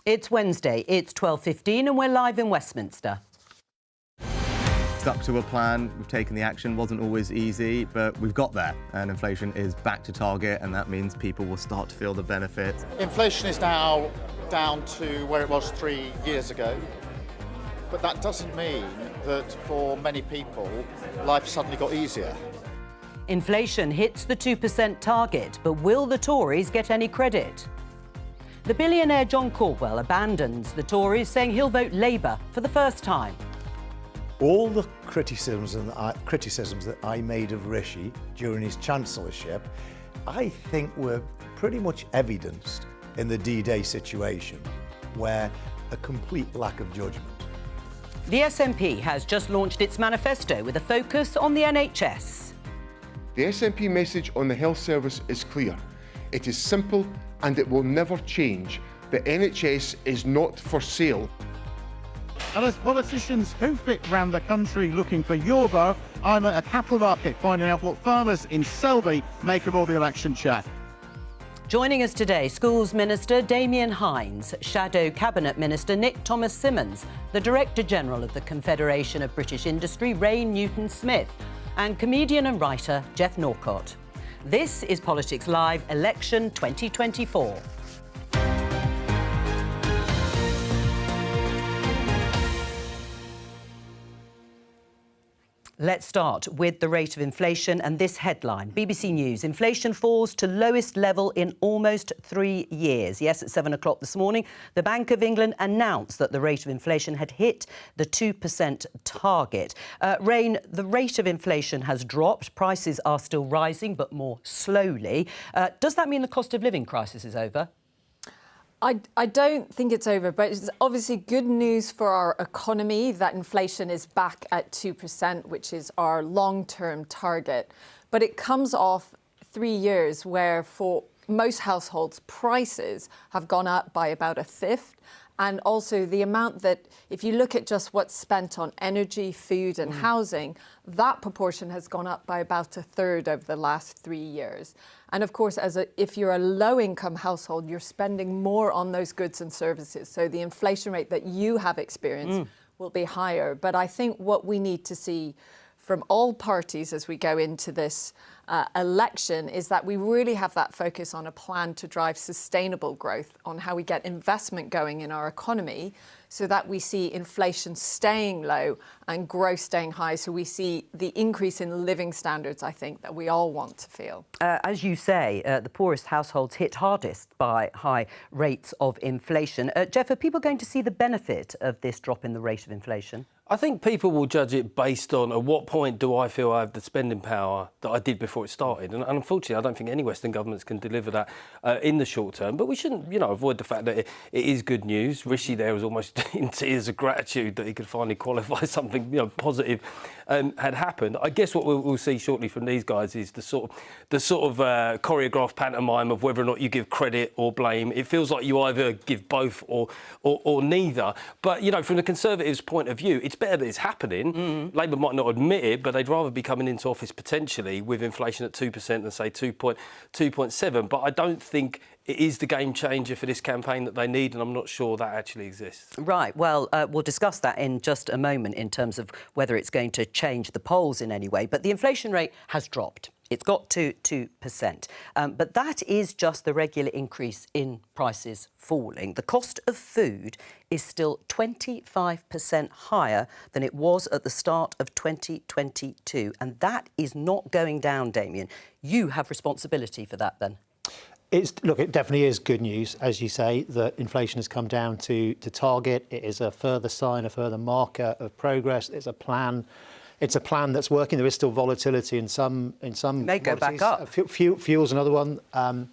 It's Wednesday, it's 12:15 and we're live in Westminster. Stuck to a plan, we've taken the action, wasn't always easy, but we've got there and inflation is back to target and that means people will start to feel the benefits. Inflation is now down to where it was 3 years ago, but that doesn't mean that for many people life suddenly got easier. Inflation hits the 2% target, but will the Tories get any credit? The billionaire Jo Coburn abandons the Tories, saying he'll vote Labour for the first time. All the criticisms that I made of Rishi during his chancellorship, I think were pretty much evidenced in the D-Day situation, where a complete lack of judgment. The SNP has just launched its manifesto with a focus on the NHS. The SNP message on the health service is clear. It is simple and it will never change. The NHS is not for sale. And as politicians hoof-it around the country looking for your vote, I'm at a capital market finding out what farmers in Selby make of all the election chat. Joining us today, Schools Minister Damien Hines, Shadow Cabinet Minister Nick Thomas-Symonds, the Director General of the Confederation of British Industry, Ray Newton-Smith, and comedian and writer Jeff Norcott. This is Politics Live, Election 2024. Let's start with the rate of inflation and this headline. BBC News, inflation falls to lowest level in almost 3 years. Yes, at 7 o'clock this morning, the Bank of England announced that the rate of inflation had hit the 2% target. Rain, the rate of inflation has dropped. Prices are still rising, but more slowly. Does that mean the cost of living crisis is over? I don't think it's over, but it's obviously good news for our economy that inflation is back at 2%, which is our long-term target. But it comes off 3 years where for most households, prices have gone up by about a fifth. And also the amount that, if you look at just what's spent on energy, food and housing, that proportion has gone up by about a third over the last 3 years. And of course, if you're a low-income household, you're spending more on those goods and services. So the inflation rate that you have experienced will be higher. But I think what we need to see from all parties as we go into this election is that we really have that focus on a plan to drive sustainable growth, on how we get investment going in our economy so that we see inflation staying low and growth staying high. So we see the increase in living standards, I think, that we all want to feel. As you say, the poorest households hit hardest by high rates of inflation. Jeff, are people going to see the benefit of this drop in the rate of inflation? I think people will judge it based on at what point do I feel I have the spending power that I did before it started. And unfortunately, I don't think any Western governments can deliver that in the short term. But we shouldn't, avoid the fact that it is good news. Rishi there was almost in tears of gratitude that he could finally qualify something, positive had happened. I guess what we'll see shortly from these guys is the sort of choreographed pantomime of whether or not you give credit or blame. It feels like you either give both or neither. But, from the Conservatives' point of view, it's better that it's happening. Labour might not admit it, but they'd rather be coming into office potentially with inflation at 2% than, say, 2.7. But I don't think it is the game changer for this campaign that they need, and I'm not sure that actually exists. Right. Well, we'll discuss that in just a moment in terms of whether it's going to change the polls in any way. But the inflation rate has dropped. It's got to 2%. But that is just the regular increase in prices falling. The cost of food is still 25% higher than it was at the start of 2022. And that is not going down, Damien. You have responsibility for that, then. Look, it definitely is good news, as you say, that inflation has come down to target. It is a further sign, a further marker of progress. It's a plan. It's a plan that's working. There is still volatility in some. May go back up. Fuel's another one. So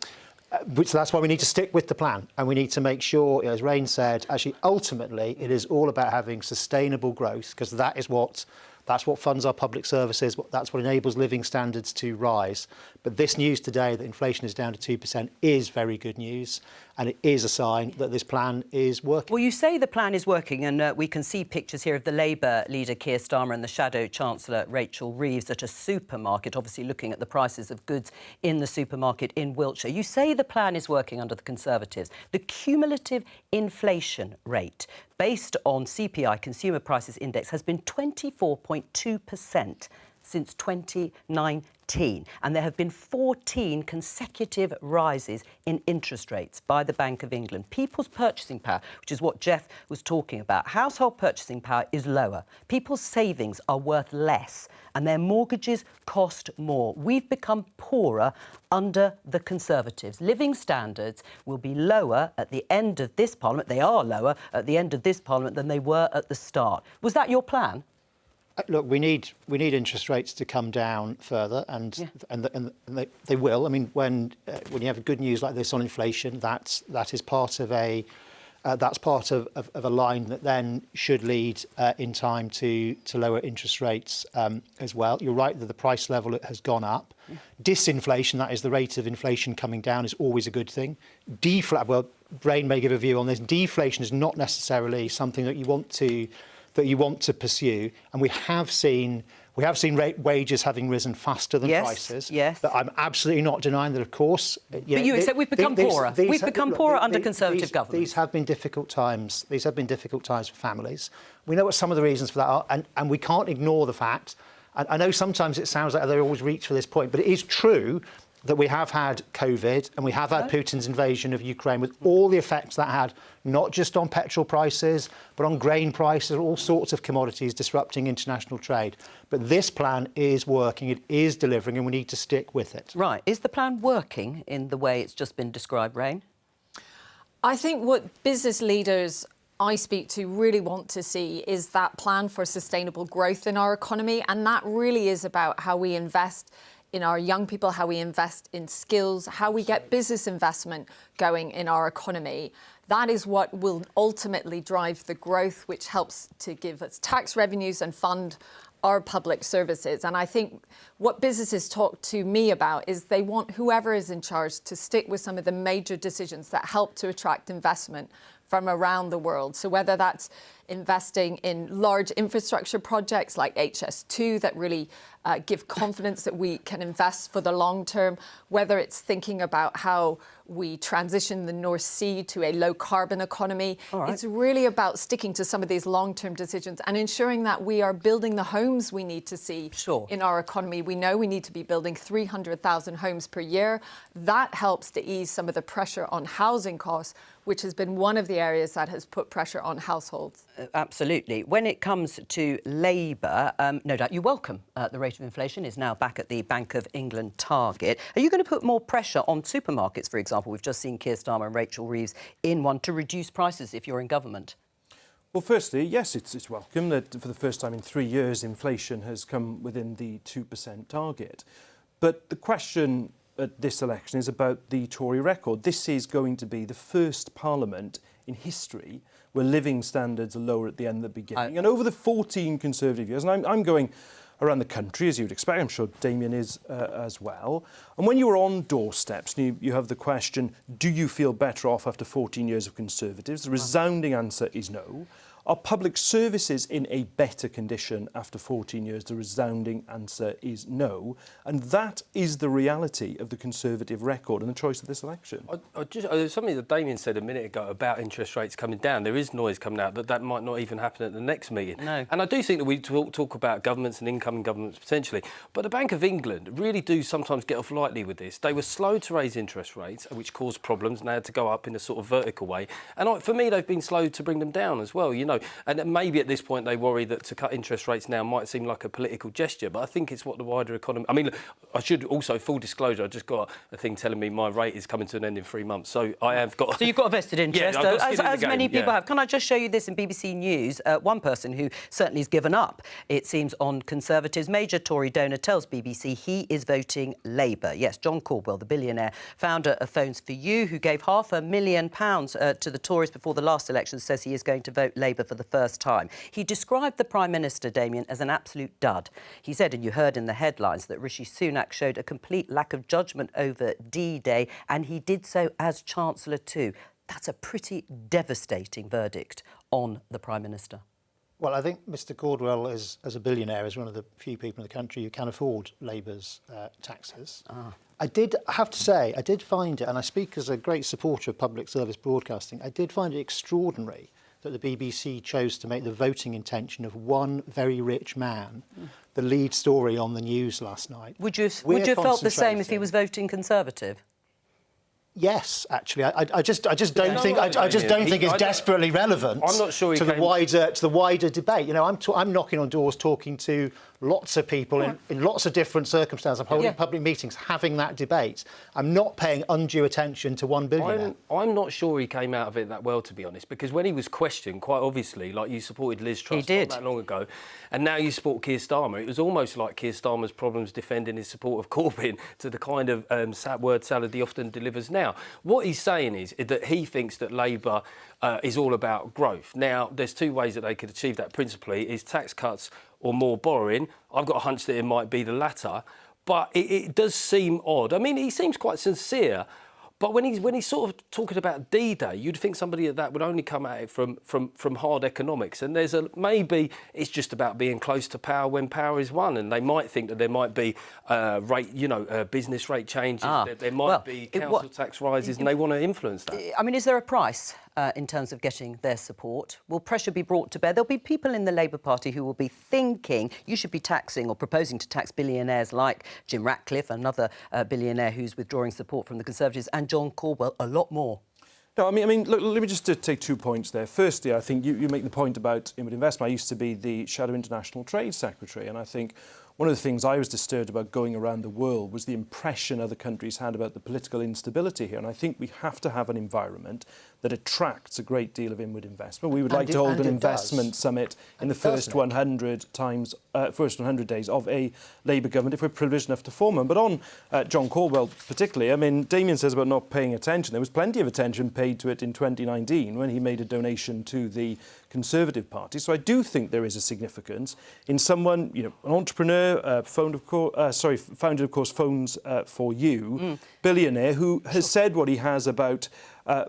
that's why we need to stick with the plan, and we need to make sure, as Rain said, actually ultimately it is all about having sustainable growth, because that's what funds our public services. That's what enables living standards to rise. But this news today that inflation is down to 2% is very good news. and it is a sign that this plan is working. Well, you say the plan is working, and we can see pictures here of the Labour leader Keir Starmer and the Shadow Chancellor Rachel Reeves at a supermarket, obviously looking at the prices of goods in the supermarket in Wiltshire. You say the plan is working under the Conservatives. The cumulative inflation rate based on CPI, Consumer Prices Index, has been 24.2% since 2019. And there have been 14 consecutive rises in interest rates by the Bank of England. People's purchasing power, which is what Jeff was talking about, household purchasing power is lower. People's savings are worth less and their mortgages cost more. We've become poorer under the Conservatives. Living standards will be lower at the end of this Parliament. They are lower at the end of this Parliament than they were at the start. Was that your plan? Look, we need interest rates to come down further, and they will. I mean, when you have good news like this on inflation, that is part of a line that then should lead in time to lower interest rates as well. You're right that the price level has gone up. Disinflation, that is the rate of inflation coming down, is always a good thing. Well, Brain may give a view on this. Deflation is not necessarily something that you want to pursue, and we have seen wages having risen faster than prices. Yes. But I'm absolutely not denying that, of course. But you accept we've become poorer. We've become poorer under Conservative governments. These have been difficult times. These have been difficult times for families. We know what some of the reasons for that are, and we can't ignore the fact. And I know sometimes it sounds like they always reach for this point, but it is true that we have had COVID and we have had Putin's invasion of Ukraine, with all the effects that had, not just on petrol prices, but on grain prices, all sorts of commodities, disrupting international trade. But this plan is working, it is delivering, and we need to stick with it. Right. Is the plan working in the way it's just been described, Rain? I think what business leaders I speak to really want to see is that plan for sustainable growth in our economy, and that really is about how we invest in our young people, how we invest in skills, how we get business investment going in our economy. That is what will ultimately drive the growth, which helps to give us tax revenues and fund our public services. And I think what businesses talk to me about is they want whoever is in charge to stick with some of the major decisions that help to attract investment from around the world. So whether that's investing in large infrastructure projects like HS2 that really give confidence that we can invest for the long term, whether it's thinking about how we transition the North Sea to a low carbon economy. It's really about sticking to some of these long-term decisions and ensuring that we are building the homes we need to see in our economy. We know we need to be building 300,000 homes per year. That helps to ease some of the pressure on housing costs, which has been one of the areas that has put pressure on households. Absolutely. When it comes to Labour, no doubt you welcome the rate of inflation is now back at the Bank of England target. Are you going to put more pressure on supermarkets, for example? We've just seen Keir Starmer and Rachel Reeves in one to reduce prices if you're in government. Well, firstly, yes, it's welcome that for the first time in 3 years, inflation has come within the 2% target. But the question at this election is about the Tory record. This is going to be the first Parliament in history where living standards are lower at the end than the beginning. And over the 14 Conservative years, and I'm going around the country, as you'd expect, I'm sure Damien is as well. And when you're on doorsteps, and you have the question, do you feel better off after 14 years of Conservatives? The resounding answer is no. Are public services in a better condition after 14 years? The resounding answer is no. And that is the reality of the Conservative record and the choice of this election. There's something that Damien said a minute ago about interest rates coming down. There is noise coming out that might not even happen at the next meeting. No. And I do think that we talk about governments and incoming governments potentially, but the Bank of England really do sometimes get off lightly with this. They were slow to raise interest rates, which caused problems, and they had to go up in a sort of vertical way. And for me, they've been slow to bring them down as well, you know. And maybe at this point they worry that to cut interest rates now might seem like a political gesture, but I think it's what the wider economy... I mean, look, I should also, full disclosure, I just got a thing telling me my rate is coming to an end in 3 months, so I have got... So you've got a vested interest, as many people have. Can I just show you this in BBC News? One person who certainly has given up, it seems, on Conservatives. Major Tory donor tells BBC he is voting Labour. Yes, Jo Coburn, the billionaire founder of Phones for You, who gave £500,000 to the Tories before the last election, says he is going to vote Labour for the first time. He described the Prime Minister, Damien, as an absolute dud. He said, and you heard in the headlines, that Rishi Sunak showed a complete lack of judgment over D-Day, and he did so as Chancellor too. That's a pretty devastating verdict on the Prime Minister. Well, I think Mr Caldwell, as a billionaire, is one of the few people in the country who can afford Labour's taxes. I have to say, I did find it, and I speak as a great supporter of public service broadcasting, I did find it extraordinary that the BBC chose to make the voting intention of one very rich man the lead story on the news last night. Would you have felt the same if he was voting Conservative? Yes, actually, I just don't think it's desperately relevant. I'm not sure to the wider debate. You know, I'm knocking on doors, talking to lots of people in lots of different circumstances. I'm holding public meetings, having that debate. I'm not paying undue attention to one billionaire. I'm not sure he came out of it that well, to be honest, because when he was questioned, quite obviously, like you supported Liz Truss not that long ago, and now you support Keir Starmer. It was almost like Keir Starmer's problems defending his support of Corbyn to the kind of word salad he often delivers now. What he's saying is that he thinks that Labour is all about growth. Now, there's two ways that they could achieve that principally, is tax cuts or more borrowing. I've got a hunch that it might be the latter, but it does seem odd. I mean, he seems quite sincere, but when he's sort of talking about D-Day, you'd think somebody like that would only come at it from hard economics. And maybe it's just about being close to power when power is won, and they might think that there might be business rate changes, there might be council tax rises, and they want to influence that. I mean, is there a price in terms of getting their support? Will pressure be brought to bear? There'll be people in the Labour Party who will be thinking you should be taxing or proposing to tax billionaires like Jim Ratcliffe, another billionaire who's withdrawing support from the Conservatives, and John Coburn a lot more. No, I mean, look, let me just take 2 points there. Firstly, I think you make the point about inward investment. I used to be the Shadow International Trade Secretary, and I think one of the things I was disturbed about going around the world was the impression other countries had about the political instability here. And I think we have to have an environment that attracts a great deal of inward investment. We would like to hold an investment summit in the first 100 days of a Labour government if we're privileged enough to form one. But on John Caldwell particularly, I mean, Damien says about not paying attention. There was plenty of attention paid to it in 2019 when he made a donation to the Conservative Party. So I do think there is a significance in someone, you know, an entrepreneur, founded of course Phones for You, billionaire who has said what he has about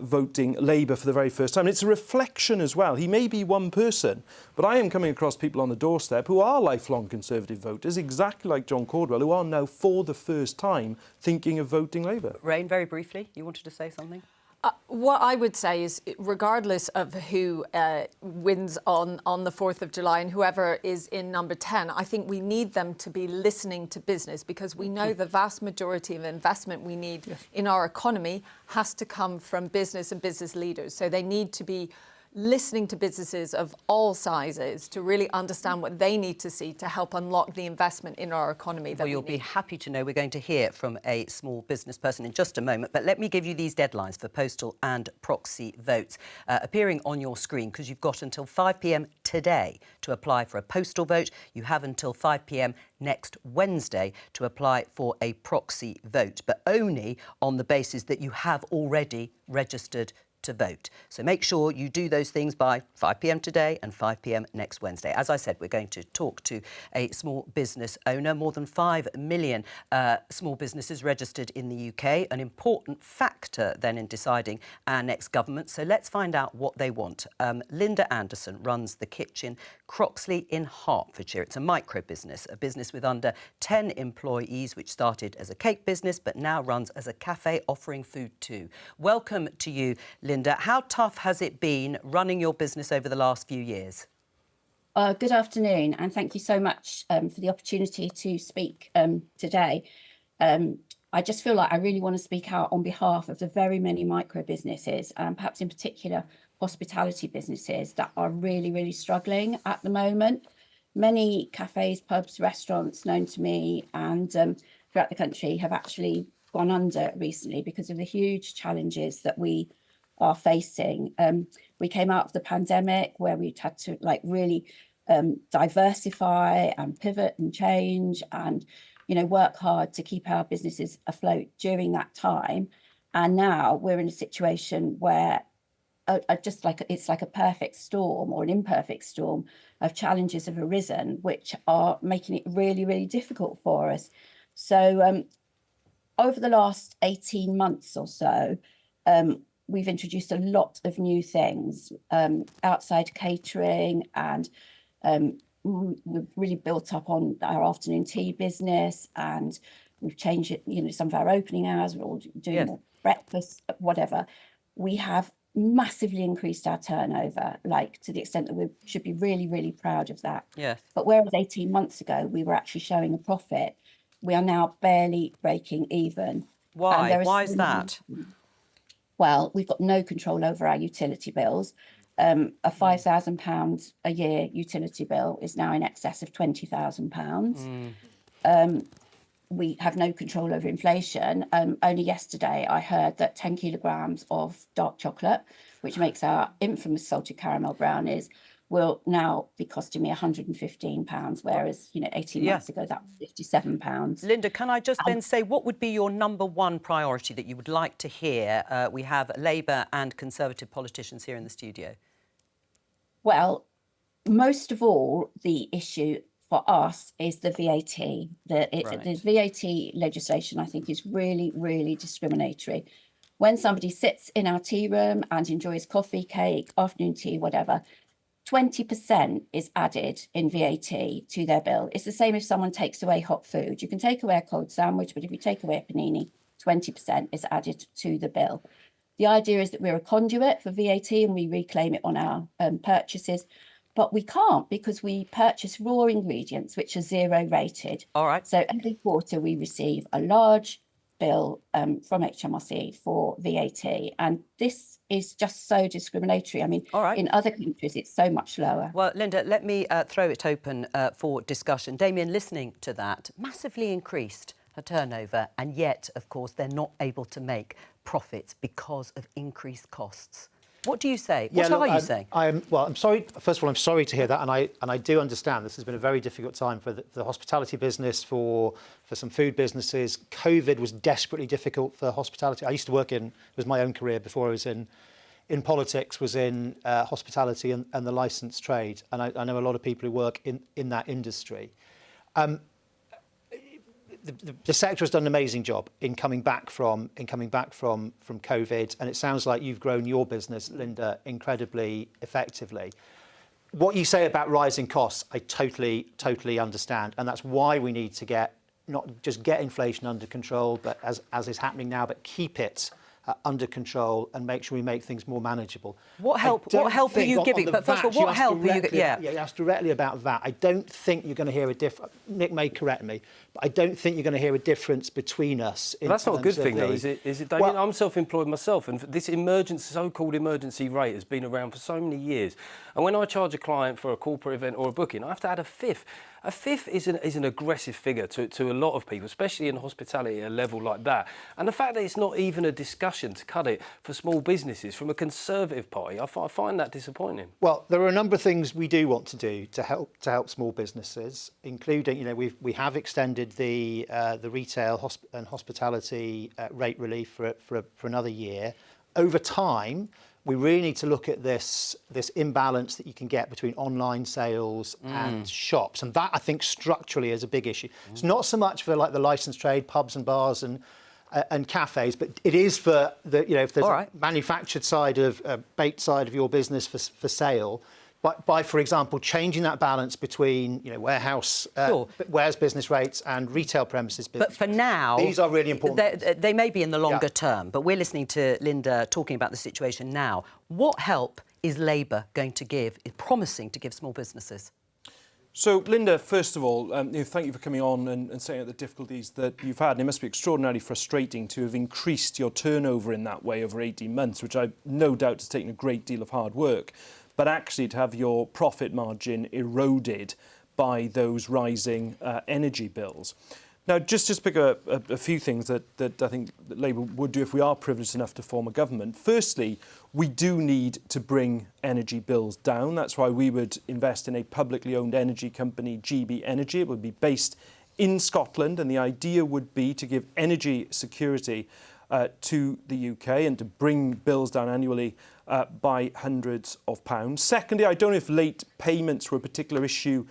voting Labour for the very first time. And it's a reflection as well. He may be one person, but I am coming across people on the doorstep who are lifelong Conservative voters, exactly like John Caldwell, who are now for the first time thinking of voting Labour. Rain, very briefly, you wanted to say something? What I would say is, regardless of who wins on the 4th of July and whoever is in number 10, I think we need them to be listening to business, because we know the vast majority of investment we need in our economy has to come from business and business leaders. So they need to be listening to businesses of all sizes to really understand what they need to see to help unlock the investment in our economy. Well, you'll be happy to know we're going to hear from a small business person in just a moment, but let me give you these deadlines for postal and proxy votes appearing on your screen, because you've got until 5 p.m. today to apply for a postal vote. You have until 5 p.m. next Wednesday to apply for a proxy vote, but only on the basis that you have already registered to vote. So make sure you do those things by 5 p.m. today and 5 p.m. next Wednesday. As I said, we're going to talk to a small business owner. More than 5 million small businesses registered in the UK, an important factor then in deciding our next government. So let's find out what they want. Linda Anderson runs The Kitchen, Croxley in Hertfordshire. It's a micro business, a business with under 10 employees, which started as a cake business but now runs as a cafe offering food too. Welcome to you, Linda. How tough has it been running your business over the last few years? Good afternoon, and thank you so much for the opportunity to speak today. I just feel like I really want to speak out on behalf of the very many micro businesses, perhaps in particular hospitality businesses that are really, really struggling at the moment. Many cafes, pubs, restaurants known to me and throughout the country have actually gone under recently because of the huge challenges that we are facing. We came out of the pandemic where we'd had to really diversify and pivot and change and, you know, work hard to keep our businesses afloat during that time. And now we're in a situation where just like it's like a perfect storm or an imperfect storm of challenges have arisen, which are making it really, really difficult for us. So over the last 18 months or so, we've introduced a lot of new things, outside catering, and we've really built up on our afternoon tea business, and we've changed it, some of our opening hours, we're all doing more breakfast, whatever. We have massively increased our turnover, like to the extent that we should be really, really proud of that. Yes. But whereas 18 months ago, we were actually showing a profit, we are now barely breaking even. Why? Why is that? Well, we've got no control over our utility bills. A £5,000 a year utility bill is now in excess of £20,000. We have no control over inflation. Only yesterday I heard that 10 kilograms of dark chocolate, which makes our infamous salted caramel brownies, will now be costing me £115, whereas 18 months ago that was £57. Linda, can I just then say, what would be your number one priority that you would like to hear? We have Labour and Conservative politicians here in the studio. Well, most of all, the issue for us is the VAT. The VAT legislation, I think, is really, really discriminatory. When somebody sits in our tea room and enjoys coffee, cake, afternoon tea, whatever, 20% is added in VAT to their bill. It's the same if someone takes away hot food. You can take away a cold sandwich, but if you take away a panini, 20% is added to the bill. The idea is that we're a conduit for VAT and we reclaim it on our purchases, but we can't because we purchase raw ingredients, which are zero rated. All right. So every quarter we receive a large bill from HMRC for VAT, and this is just so discriminatory. I mean, in other countries it's so much lower. Well, Linda, let me throw it open for discussion. Damien, listening to that, massively increased her turnover, and yet, of course, they're not able to make profits because of increased costs. What do you say? What are you saying? I'm sorry. First of all, I'm sorry to hear that, and I do understand this has been a very difficult time for the hospitality business, for some food businesses. COVID was desperately difficult for hospitality. I used to work it was my own career before I was in politics, was in hospitality and the licensed trade, and I know a lot of people who work in that industry. The sector has done an amazing job in coming back from COVID, and it sounds like you've grown your business, Linda, incredibly effectively. What you say about rising costs, I totally understand, and that's why we need to not just get inflation under control, but as is happening now, but keep it under control and make sure we make things more manageable. What help are you giving? But first of all, what help are you giving? Yeah, you asked directly about that. I don't think you're going to hear a difference. Nick may correct me, but I don't think you're going to hear a difference between us. Well, that's not a good thing, though, is it? Damien? Well, I'm self-employed myself, and this so-called emergency rate has been around for so many years. And when I charge a client for a corporate event or a booking, I have to add a fifth. A fifth is an aggressive figure to a lot of people, especially in hospitality at a level like that. And the fact that it's not even a discussion to cut it for small businesses from a Conservative Party, I find that disappointing. Well, there are a number of things we do want to do to help small businesses, including, we have extended the retail and hospitality rate relief for another year. Over time, we really need to look at this imbalance that you can get between online sales and shops, and that I think structurally is a big issue. It's not so much for like the licensed trade, pubs and bars and cafes, but it is for the if there's a manufactured side of baked side of your business for sale. By, for example, changing that balance between warehouse business rates and retail premises business. But for now, these are really important. They may be in the longer term, but we're listening to Linda talking about the situation now. What help is Labour going to give, promising to give small businesses? So, Linda, first of all, thank you for coming on and saying the difficulties that you've had. And it must be extraordinarily frustrating to have increased your turnover in that way over 18 months, which I no doubt has taken a great deal of hard work. But actually to have your profit margin eroded by those rising energy bills. Now, just to pick a few things that I think that Labour would do if we are privileged enough to form a government. Firstly, we do need to bring energy bills down. That's why we would invest in a publicly owned energy company, GB Energy. It would be based in Scotland, and the idea would be to give energy security to the UK and to bring bills down annually by hundreds of pounds. Secondly, I don't know if late payments were a particular issue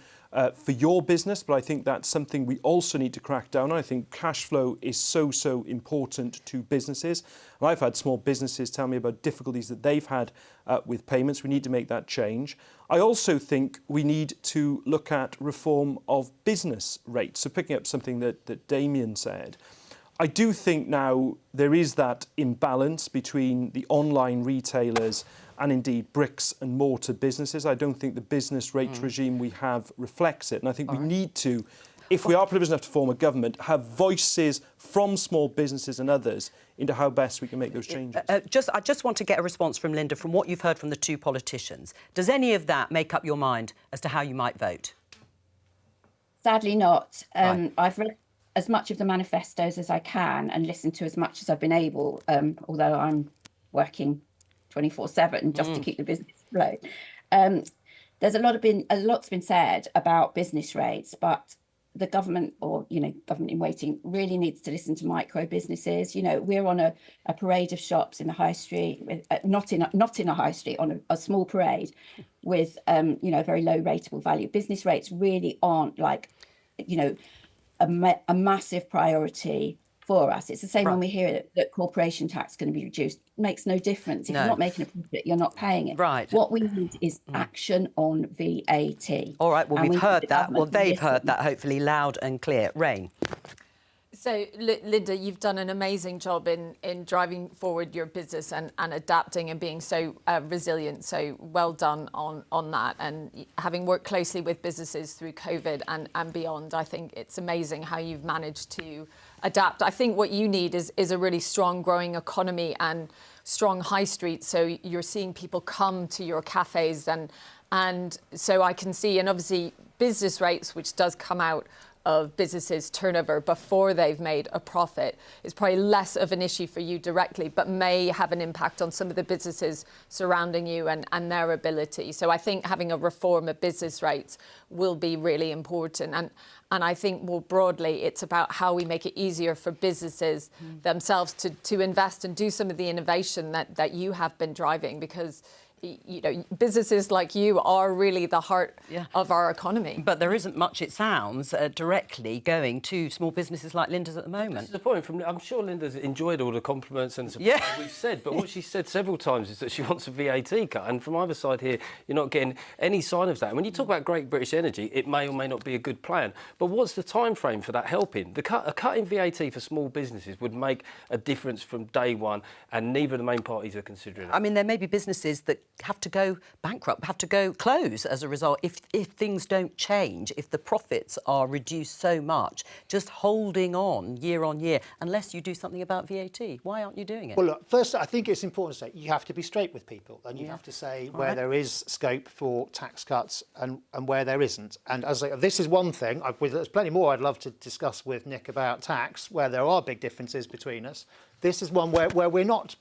for your business, but I think that's something we also need to crack down on. I think cash flow is so important to businesses. And I've had small businesses tell me about difficulties that they've had with payments. We need to make that change. I also think we need to look at reform of business rates. So picking up something that Damien said, I do think now there is that imbalance between the online retailers and indeed bricks and mortar businesses. I don't think the business rate regime we have reflects it. And I think we need to, if we are privileged enough to form a government, have voices from small businesses and others into how best we can make those changes. I just want to get a response from Linda from what you've heard from the two politicians. Does any of that make up your mind as to how you might vote? Sadly not. I've read as much of the manifestos as I can and listened to as much as I've been able, although I'm working 24/7 just to keep the business afloat. There's lot's been said about business rates, but the government, or government in waiting, really needs to listen to micro businesses. We're on a parade of shops in the high street, not in a high street, on a small parade with very low rateable value. Business rates really aren't like a massive priority for us. It's the same when we hear that corporation tax is going to be reduced. It makes no difference. If you're not making a profit, you're not paying it. Right. What we need is action on VAT. All right, well, we've heard that. Well, they've heard that. that, hopefully, loud and clear. Rain. So, Linda, you've done an amazing job in driving forward your business and adapting and being so resilient. So well done on that. And having worked closely with businesses through COVID and beyond, I think it's amazing how you've managed to adapt. I think what you need is a really strong growing economy and strong high street. So you're seeing people come to your cafes and so I can see, and obviously business rates, which does come out of businesses' turnover before they've made a profit, is probably less of an issue for you directly, but may have an impact on some of the businesses surrounding you and their ability. So I think having a reform of business rates will be really important. And I think more broadly, it's about how we make it easier for businesses themselves to invest and do some of the innovation that you have been driving, because businesses like you are really the heart of our economy. But there isn't much, it sounds, directly going to small businesses like Linda's at the moment. That's the point. I'm sure Linda's enjoyed all the compliments and support we've said, but what she said several times is that she wants a VAT cut. And from either side here, you're not getting any sign of that. And when you talk about Great British Energy, it may or may not be a good plan. But what's the time frame for that helping? A cut in VAT for small businesses would make a difference from day one, and neither of the main parties are considering it. I mean, there may be businesses that have to go bankrupt, have to go close as a result if things don't change, if the profits are reduced so much. Just holding on year, unless you do something about VAT. Why aren't you doing it? Well, look, first, I think it's important to say you have to be straight with people, and you have to say where there is scope for tax cuts and where there isn't. And as this is one thing, there's plenty more I'd love to discuss with Nick about tax, where there are big differences between us. This is one where we're not,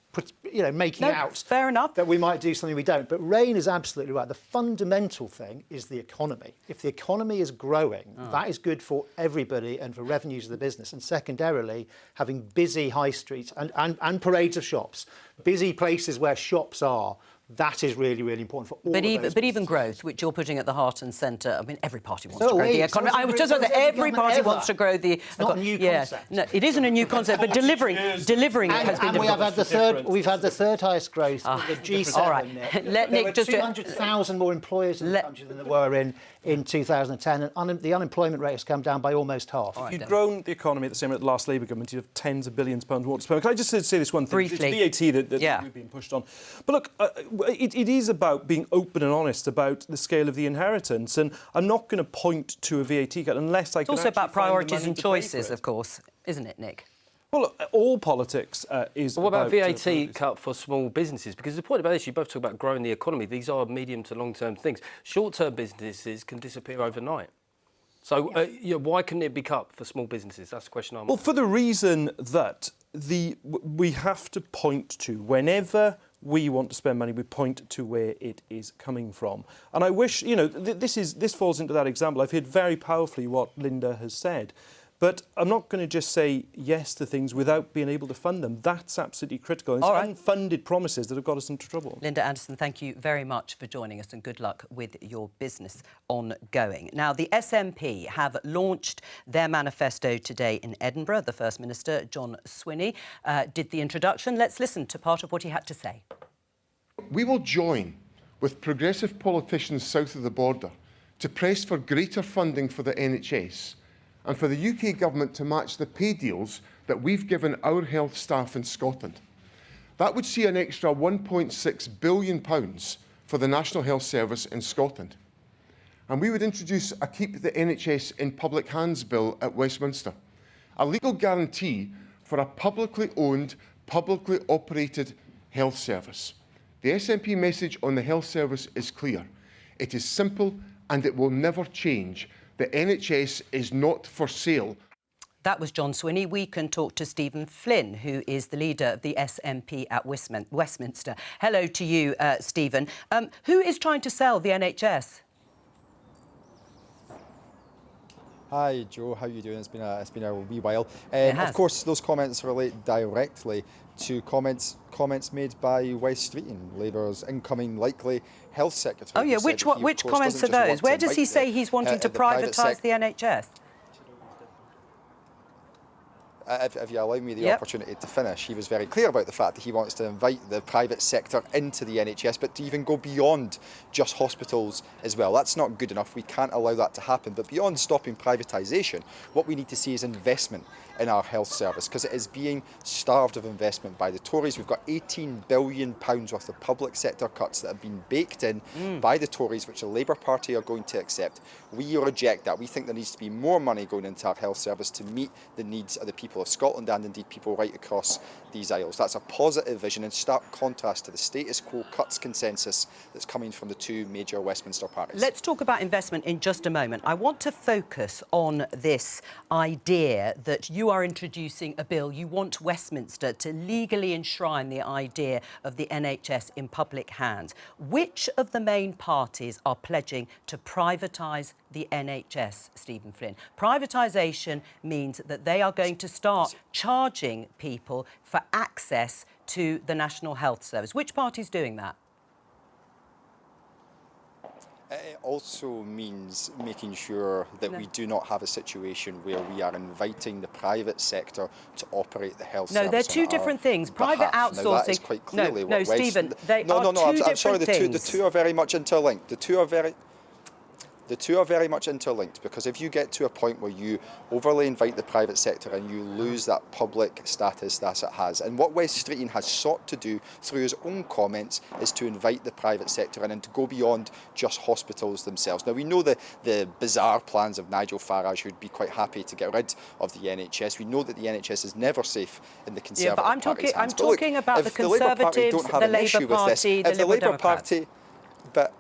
making out fair enough that we might do something we don't. But Rain is absolutely right. The fundamental thing is the economy. If the economy is growing, that is good for everybody and for revenues of the business. And secondarily, having busy high streets and parades of shops, busy places where shops are, that is really, really important for all of those But even growth, which you're putting at the heart and centre. I mean, every party wants to grow the economy. I was just going to say, every party wants to grow the. It's not a new concept. No, it isn't a new concept, but delivering it has been. And we've had the third highest growth with the G7. All right, let Nick just 200,000 more employers in the country than there were in 2010, and the unemployment rate has come down by almost half. If you'd grown the economy at the same rate as the last Labour government, you'd have tens of billions of pounds more to spend. Can I just say this one thing? Briefly. It's VAT that we've been pushed on. But look, it is about being open and honest about the scale of the inheritance, and I'm not going to point to a VAT cut unless I can. It's also about priorities and choices, of course, isn't it, Nick? Well, all politics is. What about VAT cut for small businesses? Because the point about this, you both talk about growing the economy. These are medium to long-term things. Short-term businesses can disappear overnight. So why couldn't it be cut for small businesses? That's the question I'm asking. Well, for the reason that we have to point to, whenever we want to spend money, we point to where it is coming from. And I wish, this falls into that example. I've heard very powerfully what Linda has said. But I'm not going to just say yes to things without being able to fund them. That's absolutely critical. It's unfunded promises that have got us into trouble. Linda Anderson, thank you very much for joining us and good luck with your business ongoing. Now, the SNP have launched their manifesto today in Edinburgh. The First Minister, John Swinney, did the introduction. Let's listen to part of what he had to say. We will join with progressive politicians south of the border to press for greater funding for the NHS and for the UK Government to match the pay deals that we've given our health staff in Scotland. That would see an extra £1.6 billion for the National Health Service in Scotland. And we would introduce a Keep the NHS in Public Hands bill at Westminster, a legal guarantee for a publicly owned, publicly operated health service. The SNP message on the health service is clear. It is simple and it will never change. The NHS is not for sale. That was John Swinney. We can talk to Stephen Flynn, who is the leader of the SNP at Westminster. Hello to you, Stephen. Who is trying to sell the NHS? Hi, Jo. How are you doing? It's been a wee while. Of course, those comments relate directly to comments made by Wes Streeting, Labour's incoming likely health secretary. Oh yeah, which comments are those? Where does he say he's wanting to privatise the NHS? If you allow me the opportunity to finish, he was very clear about the fact that he wants to invite the private sector into the NHS, but to even go beyond just hospitals as well. That's not good enough. We can't allow that to happen. But beyond stopping privatisation, what we need to see is investment in our health service, because it is being starved of investment by the Tories. We've got £18 billion worth of public sector cuts that have been baked in by the Tories, which the Labour Party are going to accept. We reject that. We think there needs to be more money going into our health service to meet the needs of the people of Scotland and indeed people right across these aisles. That's a positive vision in stark contrast to the status quo cuts consensus that's coming from the two major Westminster parties. Let's talk about investment in just a moment. I want to focus on this idea that you are introducing a bill. You want Westminster to legally enshrine the idea of the NHS in public hands. Which of the main parties are pledging to privatise the NHS, Stephen Flynn? Privatisation means that they are going to start charging people for access to the National Health Service. Which party's doing that? It also means making sure that we do not have a situation where we are inviting the private sector to operate the health service. No, they're two different things. Private outsourcing. Now, that is quite clearly no, Stephen, they are two different I'm sorry, things. the two are very much interlinked. The two are very much interlinked, because if you get to a point where you overly invite the private sector and you lose that public status that it has, and what Wes Streeting has sought to do through his own comments is to invite the private sector in and to go beyond just hospitals themselves. Now, we know the bizarre plans of Nigel Farage, who'd be quite happy to get rid of the NHS. We know that the NHS is never safe in the Conservative Party's hands. I'm talking about the Conservatives, the Labour Party, the Liberal Democrats. But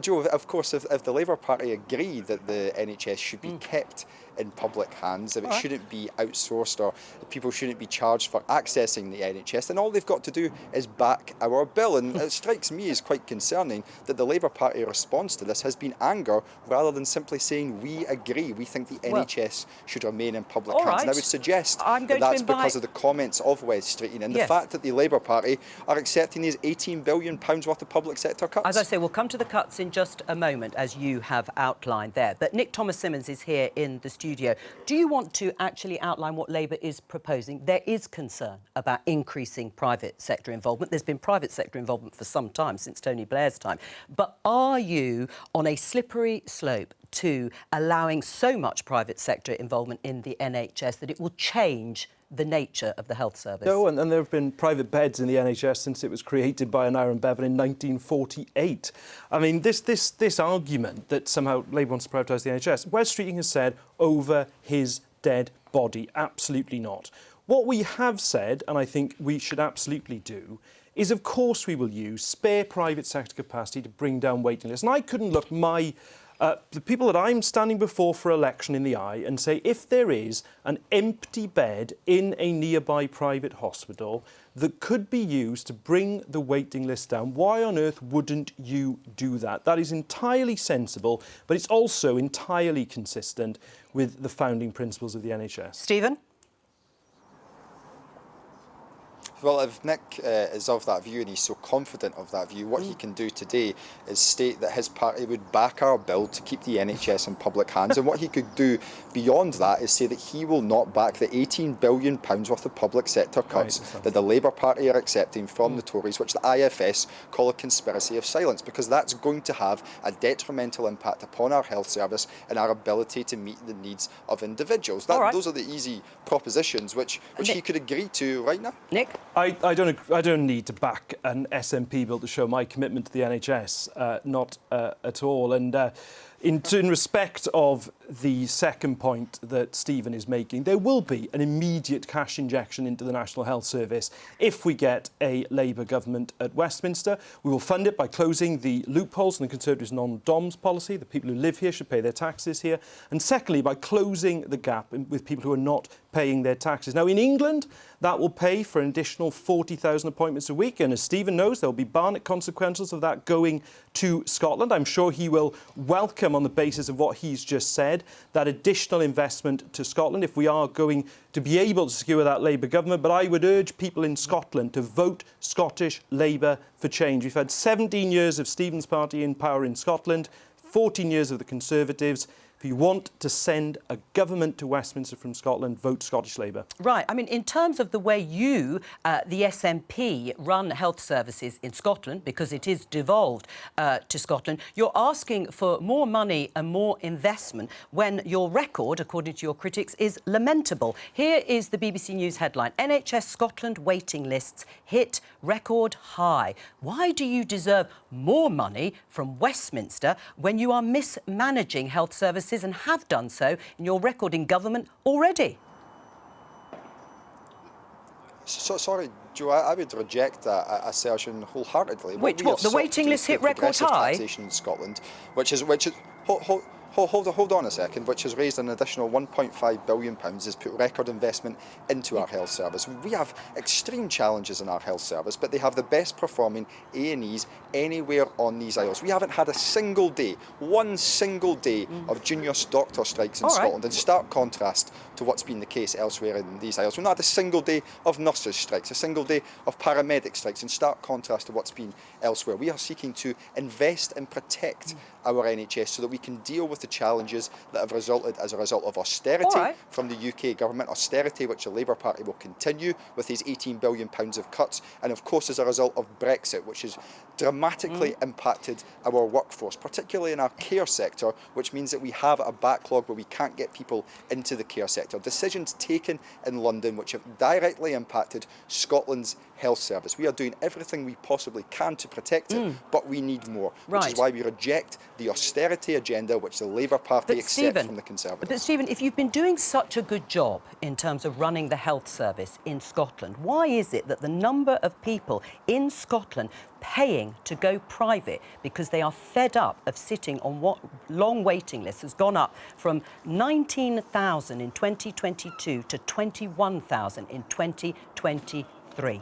Jo, of course, if the Labour Party agree that the NHS should be kept in public hands, if it shouldn't be outsourced or people shouldn't be charged for accessing the NHS, then all they've got to do is back our bill. And it strikes me as quite concerning that the Labour Party response to this has been anger rather than simply saying we agree, we think the NHS should remain in public hands. And I would suggest that that's because of the comments of Wes Streeting and the fact that the Labour Party are accepting these £18 billion worth of public sector cuts. As I say, we'll come to the cuts in just a moment, as you have outlined there. But Nick Thomas-Symonds is here in the studio. Do you want to actually outline what Labour is proposing? There is concern about increasing private sector involvement. There's been private sector involvement for some time, since Tony Blair's time. But are you on a slippery slope to allowing so much private sector involvement in the NHS that it will change the nature of the health service? No, and there have been private beds in the NHS since it was created by Aneurin Bevan in 1948. I mean, this argument that somehow Labour wants to privatise the NHS, Wes Streeting has said over his dead body, absolutely not. What we have said, and I think we should absolutely do, is of course we will use spare private sector capacity to bring down waiting lists. And I couldn't look my the people that I'm standing before for election in the eye and say, if there is an empty bed in a nearby private hospital that could be used to bring the waiting list down, why on earth wouldn't you do that? That is entirely sensible, but it's also entirely consistent with the founding principles of the NHS. Stephen? Well, if Nick is of that view and he's so confident of that view, what he can do today is state that his party would back our bill to keep the NHS in public hands. And what he could do beyond that is say that he will not back the £18 billion worth of public sector cuts that the Labour Party are accepting from the Tories, which the IFS call a conspiracy of silence, because that's going to have a detrimental impact upon our health service and our ability to meet the needs of individuals. Those are the easy propositions which he could agree to right now. Nick? I don't need to back an SNP bill to show my commitment to the NHS, not at all. And in respect of the second point that Stephen is making, there will be an immediate cash injection into the National Health Service if we get a Labour government at Westminster. We will fund it by closing the loopholes in the Conservatives' non-DOMS policy. The people who live here should pay their taxes here. And secondly, by closing the gap with people who are not paying their taxes. Now, in England, that will pay for an additional 40,000 appointments a week. And as Stephen knows, there will be Barnett consequences of that going to Scotland. I'm sure he will welcome, on the basis of what he's just said, that additional investment to Scotland if we are going to be able to secure that Labour government. But I would urge people in Scotland to vote Scottish Labour for change. We've had 17 years of Stephen's party in power in Scotland, 14 years of the Conservatives. If you want to send a government to Westminster from Scotland, vote Scottish Labour. Right. I mean, in terms of the way you, the SNP, run health services in Scotland, because it is devolved to Scotland, you're asking for more money and more investment when your record, according to your critics, is lamentable. Here is the BBC News headline: NHS Scotland waiting lists hit record high. Why do you deserve more money from Westminster when you are mismanaging health services and have done so in your record in government already? Sorry, Jo, I would reject that assertion wholeheartedly. Which, what, the waiting list hit record high? Taxation in Scotland, which is hold on a second, which has raised an additional £1.5 billion, has put record investment into our health service. We have extreme challenges in our health service, but they have the best performing A&Es anywhere on these isles. We haven't had a single day, one single day of junior doctor strikes in Scotland, in stark contrast to what's been the case elsewhere in these isles. We've not had a single day of nurses strikes, a single day of paramedic strikes, in stark contrast to what's been elsewhere. We are seeking to invest and protect our NHS so that we can deal with the challenges that have resulted as a result of austerity from the UK government, austerity which the Labour Party will continue with these £18 billion of cuts, and of course as a result of Brexit, which has dramatically impacted our workforce, particularly in our care sector, which means that we have a backlog where we can't get people into the care sector. Decisions taken in London which have directly impacted Scotland's health service. We are doing everything we possibly can to protect it, but we need more, which is why we reject the austerity agenda which the Labour Party accepts from the Conservatives. But Stephen, if you've been doing such a good job in terms of running the health service in Scotland, why is it that the number of people in Scotland paying to go private because they are fed up of sitting on what long waiting lists has gone up from 19,000 in 2022 to 21,000 in 2023?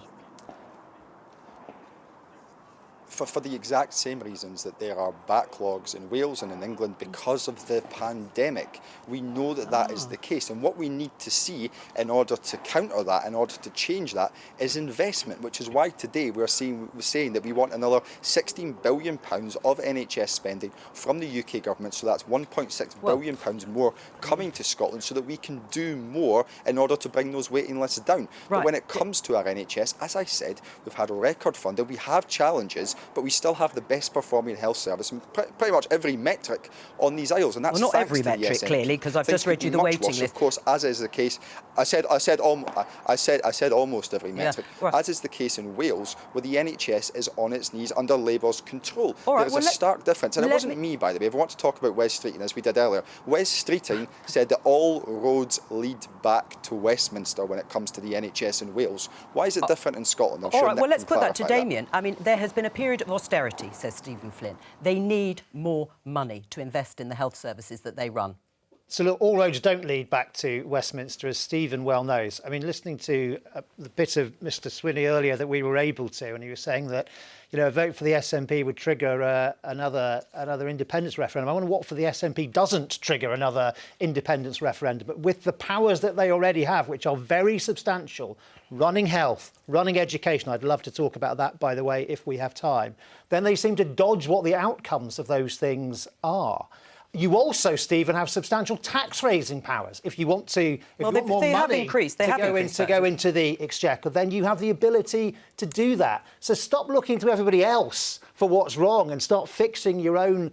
For the exact same reasons that there are backlogs in Wales and in England because of the pandemic. We know that that is the case, and what we need to see in order to counter that, in order to change that, is investment, which is why today we're saying that we want another £16 billion of NHS spending from the UK government, so that's £1.6 billion more coming to Scotland so that we can do more in order to bring those waiting lists down. But when it comes to our NHS, as I said, we've had a record funding, we have challenges, but we still have the best performing health service in pretty much every metric on these isles, and that's not every metric, clearly, because I've just read you the waiting list. Of course, as is the case I said almost every metric, right. as is the case in Wales, where the NHS is on its knees under Labour's control. All right, There's a stark difference, and it wasn't me, by the way. If we want to talk about West Streeting, as we did earlier, West Streeting said that all roads lead back to Westminster when it comes to the NHS in Wales. Why is it different in Scotland? All right, well, let's put that to Damien. I mean, there has been a period of austerity, says Stephen Flynn. They need more money to invest in the health services that they run. So look, all roads don't lead back to Westminster, as Stephen well knows. I mean, listening to the bit of Mr. Swinney earlier that we were able to, and he was saying that, you know, a vote for the SNP would trigger another independence referendum. I wonder what for the SNP doesn't trigger another independence referendum. But with the powers that they already have, which are very substantial, running health, running education, I'd love to talk about that, by the way, if we have time, then they seem to dodge what the outcomes of those things are. You also, Stephen, have substantial tax-raising powers. If you want to, if you want more money to go into the exchequer, then you have the ability to do that. So stop looking to everybody else for what's wrong and start fixing your own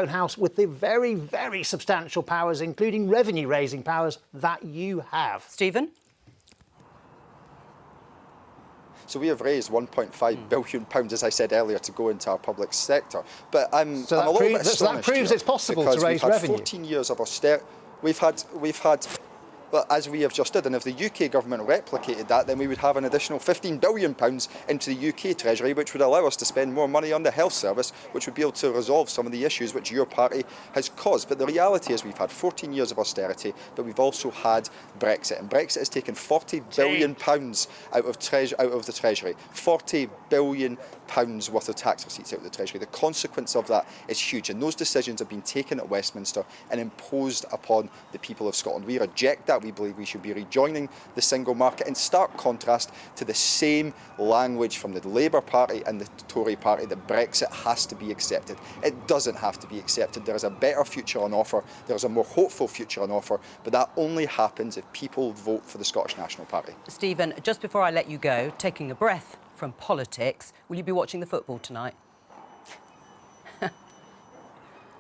house with the very, very substantial powers, including revenue-raising powers, that you have. Stephen? So we have raised £1.5 billion, as I said earlier, to go into our public sector. But I'm a little bit astonished. So that proves it's possible to raise revenue. We've had 14 years of austerity. We've had, well, as we have just did, and if the UK government replicated that, then we would have an additional £15 billion into the UK Treasury, which would allow us to spend more money on the health service, which would be able to resolve some of the issues which your party has caused. But the reality is we've had 14 years of austerity, but we've also had Brexit. And Brexit has taken £40 billion out of the Treasury. £40 billion worth of tax receipts out of the Treasury. The consequence of that is huge, and those decisions have been taken at Westminster and imposed upon the people of Scotland. We reject that. We believe we should be rejoining the single market, in stark contrast to the same language from the Labour Party and the Tory Party that Brexit has to be accepted. It doesn't have to be accepted. There is a better future on offer. There is a more hopeful future on offer, but that only happens if people vote for the Scottish National Party. Stephen, just before I let you go, taking a breath from politics, will you be watching the football tonight?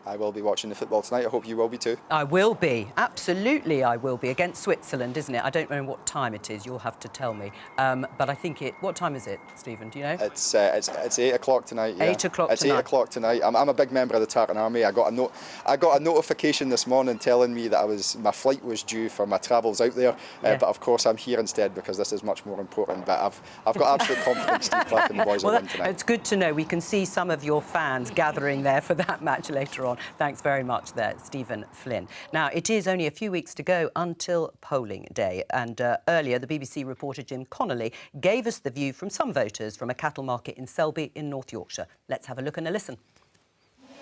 I will be watching the football tonight. I hope you will be too. I will be. Absolutely, I will be. Against Switzerland, isn't it? I don't know what time it is. You'll have to tell me. But I think it... What time is it, Stephen? Do you know? It's 8 o'clock tonight. Yeah. 8 o'clock it's tonight. 8 o'clock tonight. I'm a big member of the Tartan Army. I got a notification this morning telling me that my flight was due for my travels out there. But of course, I'm here instead because this is much more important. But I've got absolute confidence Steve Clark and the boys will win tonight. It's good to know. We can see some of your fans gathering there for that match later on. Thanks very much there, Stephen Flynn. Now, it is only a few weeks to go until polling day. And earlier, the BBC reporter Jim Connolly gave us the view from some voters from a cattle market in Selby in North Yorkshire. Let's have a look and a listen.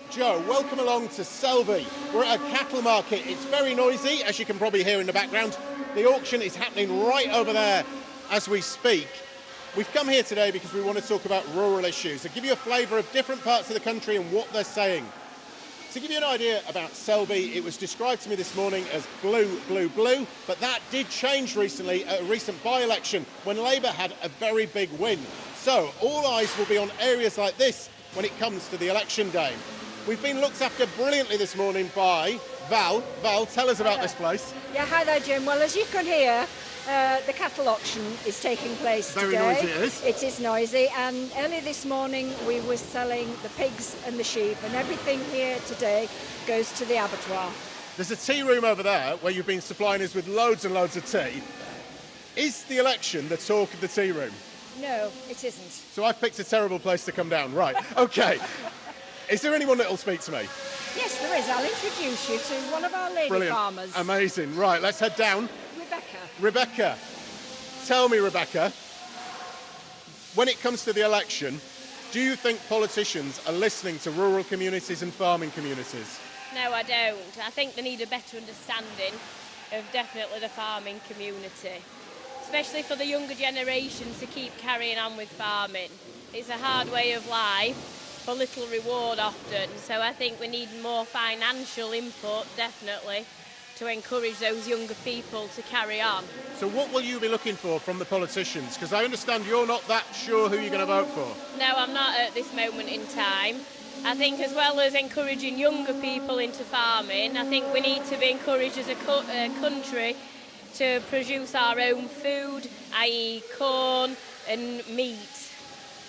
Joe, welcome along to Selby. We're at a cattle market. It's very noisy, as you can probably hear in the background. The auction is happening right over there as we speak. We've come here today because we want to talk about rural issues and give you a flavour of different parts of the country and what they're saying. To give you an idea about Selby, it was described to me this morning as blue, blue, blue, but that did change recently at a recent by-election when Labour had a very big win. So all eyes will be on areas like this when it comes to the election day. We've been looked after brilliantly this morning by Val. Val, tell us about this place. Yeah, hi there, Jim. Well, as you can hear, the cattle auction is taking place today. Very noisy it is. It is noisy, and early this morning we were selling the pigs and the sheep, and everything here today goes to the abattoir. There's a tea room over there where you've been supplying us with loads and loads of tea. Is the election the talk of the tea room? No, it isn't. So I've picked a terrible place to come down. Right, OK. Is there anyone that will speak to me? Yes, there is. I'll introduce you to one of our lady farmers. Amazing. Right, let's head down. Rebecca, tell me, Rebecca, when it comes to the election, do you think politicians are listening to rural communities and farming communities? No, I don't. I think they need a better understanding of definitely the farming community, especially for the younger generations to keep carrying on with farming. It's a hard way of life for little reward often, so I think we need more financial input, definitely, to encourage those younger people to carry on. So what will you be looking for from the politicians? Because I understand you're not that sure who you're going to vote for. No, I'm not at this moment in time. I think as well as encouraging younger people into farming, I think we need to be encouraged as a country to produce our own food, i.e. corn and meat.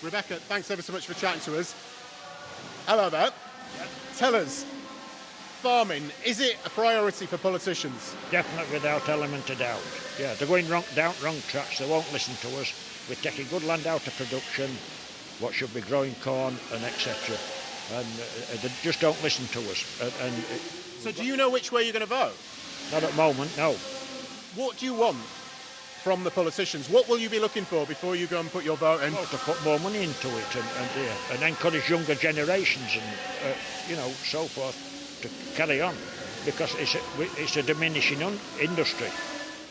Rebecca, thanks ever so much for chatting to us. Hello there. Tell us, farming, is it a priority for politicians? Definitely, without element of doubt. Yeah, they're going down wrong tracks. They won't listen to us. We're taking good land out of production, what should be growing corn and etc. And they just don't listen to us. So do you know which way you're going to vote? Not at the moment, no. What do you want from the politicians? What will you be looking for before you go and put your vote in? Well, to put more money into it and encourage younger generations and so forth to carry on, because it's a diminishing industry.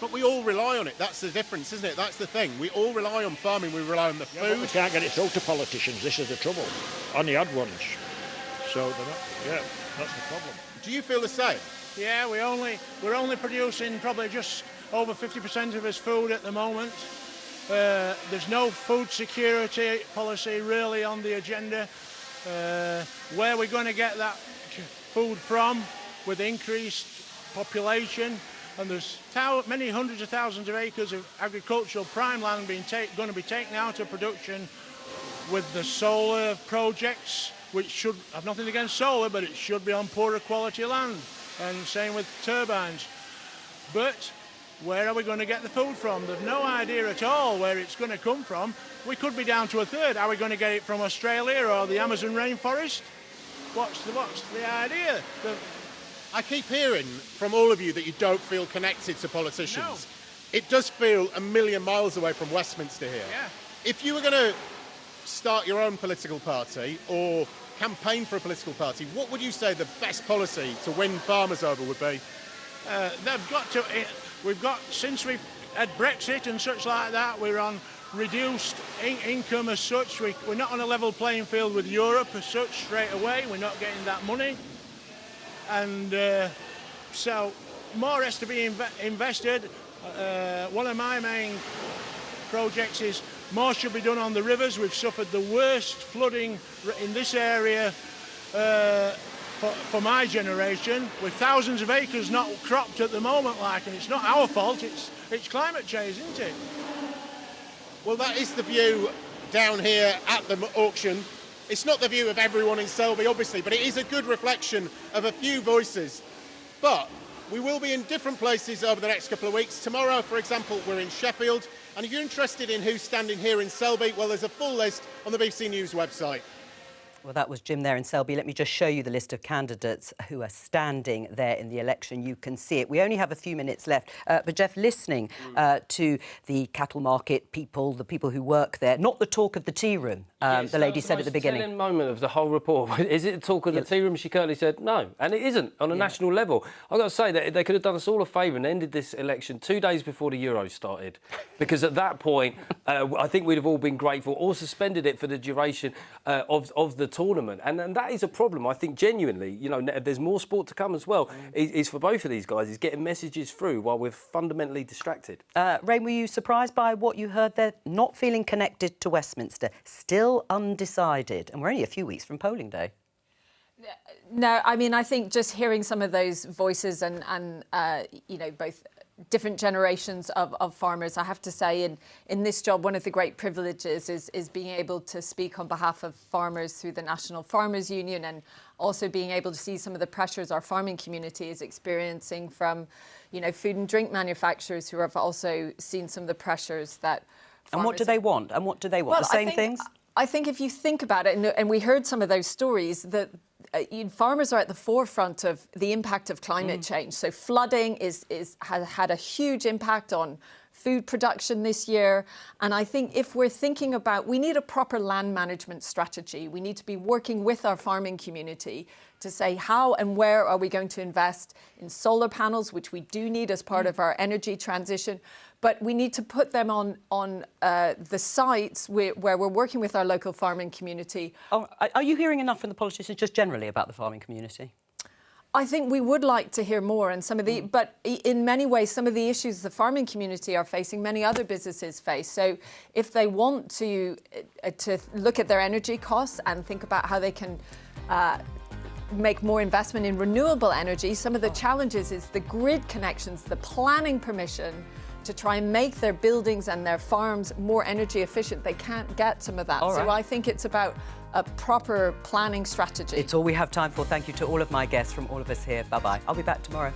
But we all rely on it. That's the difference, isn't it? That's the thing. We all rely on farming. We rely on the food. But we can't get it through to politicians. This is the trouble. On the odd ones. So they're not. Yeah, that's the problem. Do you feel the same? Yeah, we're only producing probably just over 50% of his food at the moment. There's no food security policy really on the agenda. Where we're going to get that food from with increased population, and there's many hundreds of thousands of acres of agricultural prime land going to be taken out of production with the solar projects, which should have nothing against solar, but it should be on poorer quality land, and same with turbines. But where are we going to get the food from? There's no idea at all where it's going to come from. We could be down to a third. Are we going to get it from Australia or the Amazon rainforest? What's the idea? I keep hearing from all of you that you don't feel connected to politicians. No. It does feel a million miles away from Westminster here. Yeah. If you were going to start your own political party or campaign for a political party, what would you say the best policy to win farmers over would be? We've got, since we've had Brexit and such like that, we're on reduced income as such. We're not on a level playing field with Europe as such straight away. We're not getting that money. And so more has to be invested. One of my main projects is more should be done on the rivers. We've suffered the worst flooding in this area for my generation, with thousands of acres not cropped at the moment, and it's not our fault, it's climate change, isn't it? Well, that is the view down here at the auction. It's not the view of everyone in Selby, obviously, but it is a good reflection of a few voices. But we will be in different places over the next couple of weeks. Tomorrow, for example, we're in Sheffield. And if you're interested in who's standing here in Selby, well, there's a full list on the BBC News website. Well, that was Jim there in Selby. Let me just show you the list of candidates who are standing there in the election. You can see it. We only have a few minutes left. But, Jeff, listening to the cattle market people, the people who work there, not the talk of the tea room, yes, the lady said at the beginning. The most telling moment of the whole report. Is it the talk of the tea room? She curtly said no. And it isn't on a national level. I've got to say that they could have done us all a favour and ended this election 2 days before the Euros started. Because at that point, I think we'd have all been grateful, or suspended it for the duration of the tournament. And that is a problem, I think, genuinely. You know, there's more sport to come as well. Is for both of these guys, is getting messages through while we're fundamentally distracted. Rain, were you surprised by what you heard there? Not feeling connected to Westminster, still undecided. And we're only a few weeks from polling day. No, I mean, I think just hearing some of those voices and you know, both different generations of farmers, I have to say in this job, one of the great privileges is being able to speak on behalf of farmers through the National Farmers Union, and also being able to see some of the pressures our farming community is experiencing from, you know, food and drink manufacturers who have also seen some of the pressures that And what do they want? And what do they want? Well, the same things? I think if you think about it, and we heard some of those stories, that farmers are at the forefront of the impact of climate change. So flooding has had a huge impact on food production this year. And I think if we're thinking about, we need a proper land management strategy. We need to be working with our farming community to say how and where are we going to invest in solar panels, which we do need as part of our energy transition. But we need to put them on the sites where we're working with our local farming community. Oh, are you hearing enough from the politicians just generally about the farming community? I think we would like to hear more, and some of the, but in many ways, some of the issues the farming community are facing, many other businesses face. So if they want to look at their energy costs and think about how they can make more investment in renewable energy. Some of the challenges is the grid connections, the planning permission to try and make their buildings and their farms more energy efficient. They can't get some of that. All right. So I think it's about a proper planning strategy. It's all we have time for. Thank you to all of my guests from all of us here. Bye-bye. I'll be back tomorrow.